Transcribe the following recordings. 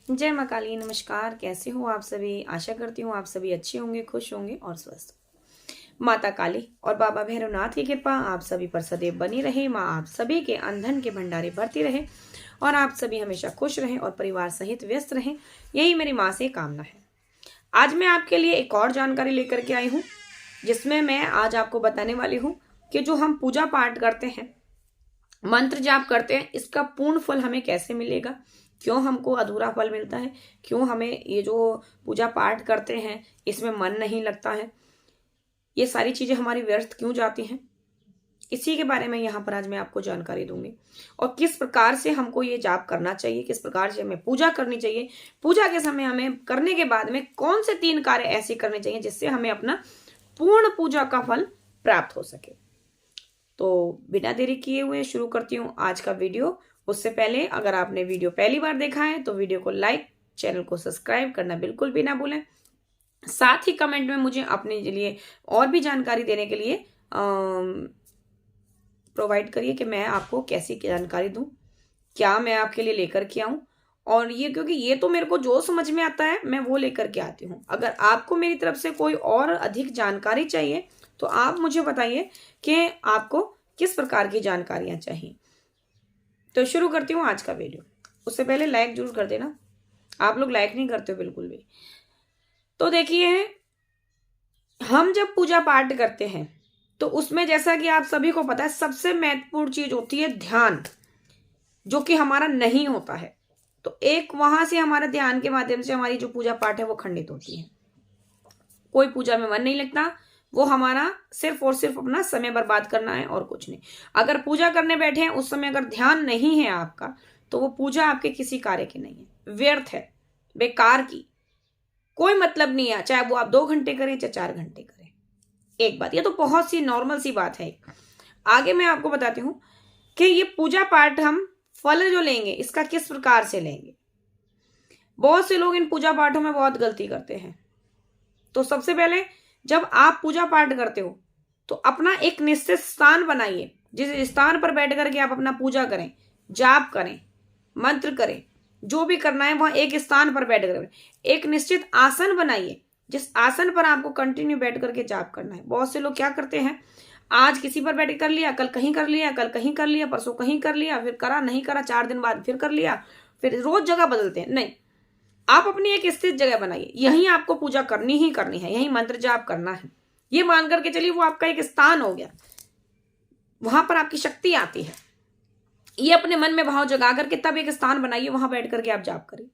जय माँ काली। नमस्कार। कैसे हो आप सभी? आशा करती हूँ आप सभी अच्छे होंगे, खुश होंगे और स्वस्थ। माता काली और बाबा भैरवनाथ की कृपा आप सभी पर सदैव बनी रहे। माँ आप सभी के अंधन के भंडारे भरती रहे और आप सभी हमेशा खुश रहें और परिवार सहित व्यस्त रहें, यही मेरी माँ से कामना है। आज मैं आपके लिए एक और जानकारी लेकर के आई हूँ, जिसमें मैं आज आपको बताने वाली हूँ कि जो हम पूजा पाठ करते हैं, मंत्र जाप करते हैं, इसका पूर्ण फल हमें कैसे मिलेगा, क्यों हमको अधूरा फल मिलता है, क्यों हमें ये जो पूजा पाठ करते हैं इसमें मन नहीं लगता है, ये सारी चीजें हमारी व्यर्थ क्यों जाती हैं, इसी के बारे में यहाँ पर आज मैं आपको जानकारी दूंगी। और किस प्रकार से हमको ये जाप करना चाहिए, किस प्रकार से हमें पूजा करनी चाहिए, पूजा के समय हमें करने के बाद में कौन से 3 कार्य ऐसे करने चाहिए जिससे हमें अपना पूर्ण पूजा का फल प्राप्त हो सके। तो बिना देरी किए हुए शुरू करती हूँ आज का वीडियो। उससे पहले अगर आपने वीडियो पहली बार देखा है तो वीडियो को लाइक, चैनल को सब्सक्राइब करना बिल्कुल भी ना भूलें। साथ ही कमेंट में मुझे अपने लिए और भी जानकारी देने के लिए प्रोवाइड करिए कि मैं आपको कैसी जानकारी दूं, क्या मैं आपके लिए लेकर के आऊं। और ये क्योंकि ये तो मेरे को जो समझ में आता है मैं वो लेकर के आती हूँ। अगर आपको मेरी तरफ से कोई और अधिक जानकारी चाहिए तो आप मुझे बताइए कि आपको किस प्रकार की जानकारियां चाहिए। तो शुरू करती हूँ आज का वीडियो। उससे पहले लाइक जरूर कर देना, आप लोग लाइक नहीं करते हो बिल्कुल भी। तो देखिए, हम जब पूजा पाठ करते हैं तो उसमें जैसा कि आप सभी को पता है सबसे महत्वपूर्ण चीज होती है ध्यान, जो कि हमारा नहीं होता है। तो एक वहां से हमारा ध्यान के माध्यम से हमारी जो पूजा पाठ है वो खंडित होती है। कोई पूजा में मन नहीं लगता, वो हमारा सिर्फ और सिर्फ अपना समय बर्बाद करना है और कुछ नहीं। अगर पूजा करने बैठे हैं उस समय अगर ध्यान नहीं है आपका तो वो पूजा आपके किसी कार्य की नहीं है, व्यर्थ है, बेकार की, कोई मतलब नहीं है। चाहे वो आप 2 घंटे करें चाहे 4 घंटे करें। एक बात, ये तो बहुत सी नॉर्मल सी बात है। आगे मैं आपको बताती हूं कि ये पूजा पाठ हम फल जो लेंगे इसका किस प्रकार से लेंगे। बहुत से लोग इन पूजा पाठों में बहुत गलती करते हैं। तो सबसे पहले जब आप पूजा पाठ करते हो तो अपना एक निश्चित स्थान बनाइए, जिस स्थान पर बैठ करके आप अपना पूजा करें, जाप करें, मंत्र करें, जो भी करना है वहां एक स्थान पर बैठ कर एक निश्चित आसन बनाइए, जिस आसन पर आपको कंटिन्यू बैठ करके जाप करना है। बहुत से लोग क्या करते हैं, आज किसी पर बैठ कर लिया, कल कहीं कर लिया, कल कहीं कर लिया, परसों कहीं कर लिया, फिर करा नहीं करा, 4 दिन बाद फिर कर लिया, फिर रोज जगह बदलते हैं। नहीं, आप अपनी एक स्थित जगह बनाइए, यहीं आपको पूजा करनी ही करनी है, यहीं मंत्र जाप करना है। ये मान करके चलिए वो आपका एक स्थान हो गया, वहां पर आपकी शक्ति आती है। ये अपने मन में भाव जगा करके तब एक स्थान बनाइए, वहां बैठ करके आप जाप करिए।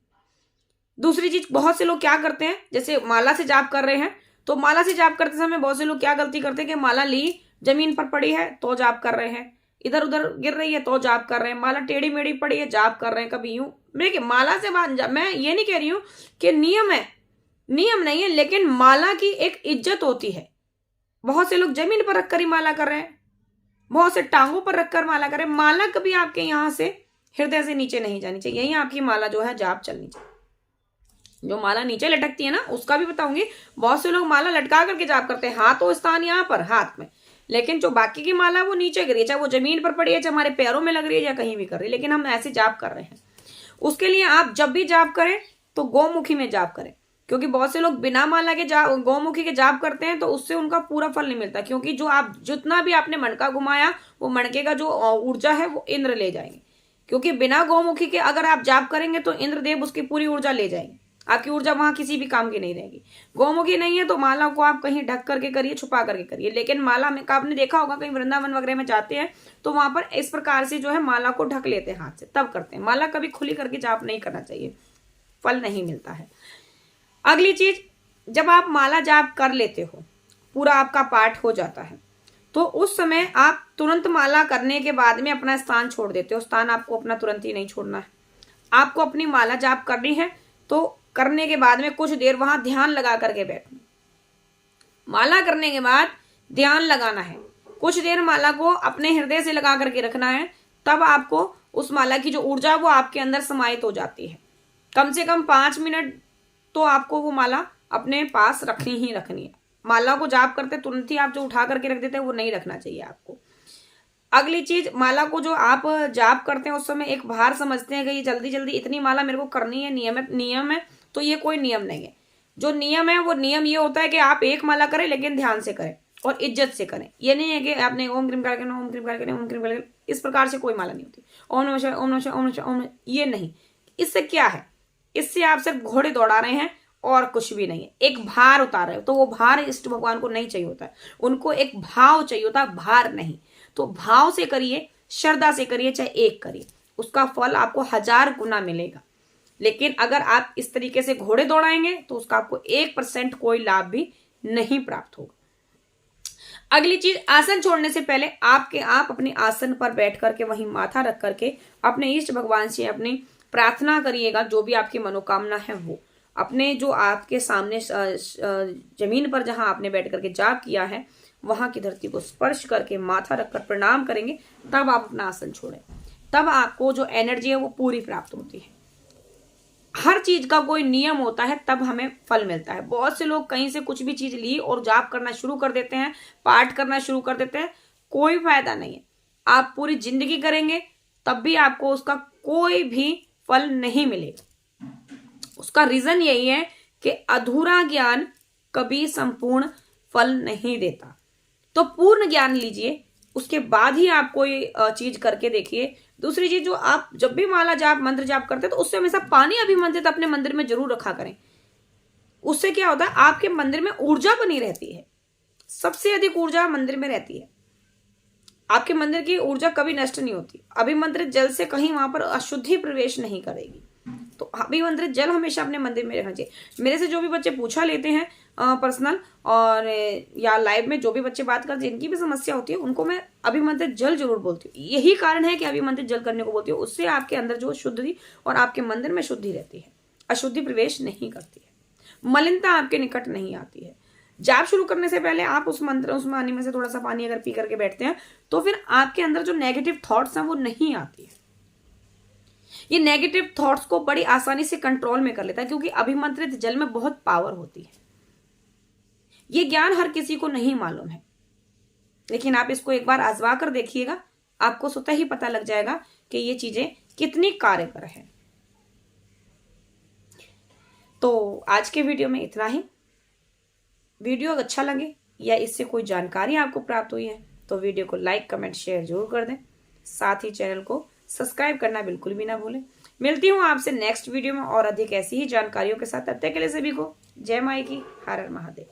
दूसरी चीज, बहुत से लोग क्या करते हैं, जैसे माला से जाप कर रहे हैं तो माला से जाप करते समय बहुत से लोग क्या गलती करते हैं कि माला ली, जमीन पर पड़ी है तो जाप कर रहे हैं, इधर उधर गिर रही है तो जाप कर रहे हैं, माला टेढ़ी मेढ़ी पड़ी है जाप कर रहे हैं, कभी यूं। देखिए, माला से मैं ये नहीं कह रही हूं कि नियम है, नियम नहीं है, लेकिन माला की एक इज्जत होती है। बहुत से लोग जमीन पर रखकर ही माला कर रहे हैं, बहुत से टांगों पर रखकर माला कर रहे हैं। माला कभी आपके यहां से हृदय से नीचे नहीं जानी चाहिए, यही आपकी माला जो है जाप चलनी चाहिए। जो माला नीचे लटकती है ना, उसका भी बताऊंगी। बहुत से लोग माला लटका करके जाप करते हैं, हाथ तो स्थान यहाँ पर हाथ में, लेकिन जो बाकी की माला वो नीचे गिरी है, चाहे वो जमीन पर पड़ी है, चाहे हमारे पैरों में लग रही है या कहीं भी कर रही है, लेकिन हम ऐसे जाप कर रहे हैं। उसके लिए आप जब भी जाप करें तो गौमुखी में जाप करें, क्योंकि बहुत से लोग बिना माला के गौमुखी के जाप करते हैं तो उससे उनका पूरा फल नहीं मिलता। क्योंकि जो आप जितना भी आपने मणका घुमाया वो मणके का जो ऊर्जा है वो इंद्र ले जाएंगे। क्योंकि बिना गौमुखी के अगर आप जाप करेंगे तो इंद्रदेव उसकी पूरी ऊर्जा ले जाएंगे, आपकी ऊर्जा वहां किसी भी काम की नहीं रहेगी। गौमुखी नहीं है तो माला को आप कहीं ढक करके करिए, छुपा करके करिए। लेकिन माला में आपने देखा होगा कहीं वृंदावन वगैरह में जाते हैं तो वहां पर इस प्रकार से जो है माला को ढक लेते हैं हाथ से, तब करते हैं। माला कभी खुली करके जाप नहीं करना चाहिए, फल नहीं मिलता है। अगली चीज, जब आप माला जाप कर लेते हो, पूरा आपका पाठ हो जाता है, तो उस समय आप तुरंत माला करने के बाद में अपना स्थान छोड़ देते हो। स्थान आपको अपना तुरंत ही नहीं छोड़ना है, आपको अपनी माला जाप करनी है तो करने के बाद में कुछ देर वहां ध्यान लगा करके बैठना। माला करने के बाद ध्यान लगाना है, कुछ देर माला को अपने हृदय से लगा करके रखना है, तब आपको उस माला की जो ऊर्जा वो आपके अंदर समाहित हो जाती है। कम से कम 5 मिनट तो आपको वो माला अपने पास रखनी ही रखनी है। माला को जाप करते तुरंत ही आप जो उठा करके रख देते हैं वो नहीं रखना चाहिए आपको। अगली चीज, माला को जो आप जाप करते हैं उस समय एक भार समझते हैं कि ये जल्दी जल्दी इतनी माला मेरे को करनी है, नियम है, तो ये कोई नियम नहीं है। जो नियम है वो नियम ये होता है कि आप एक माला करें लेकिन ध्यान से करें और इज्जत से करें। ये नहीं है कि आपने ओम क्रीम करके ओम क्रीम करके ओम क्रीम करके, इस प्रकार से कोई माला नहीं होती। ओम नमः शिवाय, ओम नमः शिवाय, ओम नमः शिवाय, ओम, ये नहीं। इससे क्या है, इससे आप सिर्फ घोड़े दौड़ा रहे हैं और कुछ भी नहीं है। एक भार उतार रहे हो, तो वो भार इष्ट भगवान को नहीं चाहिए होता है, उनको एक भाव चाहिए होता है, भार नहीं। तो भाव से करिए, श्रद्धा से करिए, चाहे एक करिए, उसका फल आपको 1000 गुना मिलेगा। लेकिन अगर आप इस तरीके से घोड़े दौड़ाएंगे तो उसका आपको 1% कोई लाभ भी नहीं प्राप्त होगा। अगली चीज, आसन छोड़ने से पहले आप अपने आसन पर बैठ करके वहीं माथा रख करके अपने इष्ट भगवान से अपनी प्रार्थना करिएगा। जो भी आपकी मनोकामना है वो अपने, जो आपके सामने जमीन पर जहां आपने बैठ करके जाप किया है वहां की धरती को स्पर्श करके माथा रखकर प्रणाम करेंगे, तब आप अपना आसन छोड़ें। तब आपको जो एनर्जी है वो पूरी प्राप्त होती है। हर चीज का कोई नियम होता है, तब हमें फल मिलता है। बहुत से लोग कहीं से कुछ भी चीज ली और जाप करना शुरू कर देते हैं, पाठ करना शुरू कर देते हैं, कोई फायदा नहीं है। आप पूरी जिंदगी करेंगे तब भी आपको उसका कोई भी फल नहीं मिलेगा। उसका रीजन यही है कि अधूरा ज्ञान कभी संपूर्ण फल नहीं देता। तो पूर्ण ज्ञान लीजिए, उसके बाद ही आप कोई चीज करके देखिए। दूसरी चीज, जो आप जब भी माला जाप मंत्र जाप करते हैं तो उससे हमेशा पानी अभिमंत्रित अपने मंदिर में जरूर रखा करें। उससे क्या होता है, आपके मंदिर में ऊर्जा बनी रहती है। सबसे अधिक ऊर्जा मंदिर में रहती है। आपके मंदिर की ऊर्जा कभी नष्ट नहीं होती। अभिमंत्रित जल से कहीं वहां पर अशुद्धि प्रवेश नहीं करेगी। तो अभिमंत्रित जल हमेशा अपने मंदिर में रखना चाहिए। मेरे से जो भी बच्चे पूछा लेते हैं पर्सनल और या लाइव में, जो भी बच्चे बात करते हैं, जिनकी भी समस्या होती है, उनको मैं अभिमंत्रित जल जरूर बोलती हूँ। यही कारण है कि अभिमंत्रित जल करने को बोलती हूँ। उससे आपके अंदर जो शुद्धि और आपके मंदिर में शुद्धि रहती है, अशुद्धि प्रवेश नहीं करती है, मलिनता आपके निकट नहीं आती है। जाप शुरू करने से पहले आप उस पानी में से थोड़ा सा पानी अगर पी करके बैठते हैं तो फिर आपके अंदर जो नेगेटिव थॉट्स हैं वो नहीं आती है। ये नेगेटिव थॉट्स को बड़ी आसानी से कंट्रोल में कर लेता है, क्योंकि अभिमंत्रित जल में बहुत पावर होती है। ये ज्ञान हर किसी को नहीं मालूम है, लेकिन आप इसको एक बार आजमा कर देखिएगा, आपको स्वतः ही पता लग जाएगा कि ये चीजें कितनी कार्यकर है। तो आज के वीडियो में इतना ही। वीडियो अच्छा लगे या इससे कोई जानकारी आपको प्राप्त हुई है तो वीडियो को लाइक कमेंट शेयर जरूर कर दें। साथ ही चैनल को सब्सक्राइब करना बिल्कुल भी ना भूलें। मिलती हूँ आपसे नेक्स्ट वीडियो में और अधिक ऐसी ही जानकारियों के साथ। तब तक के लिए सभी को जय माई की, हर हर महादेव।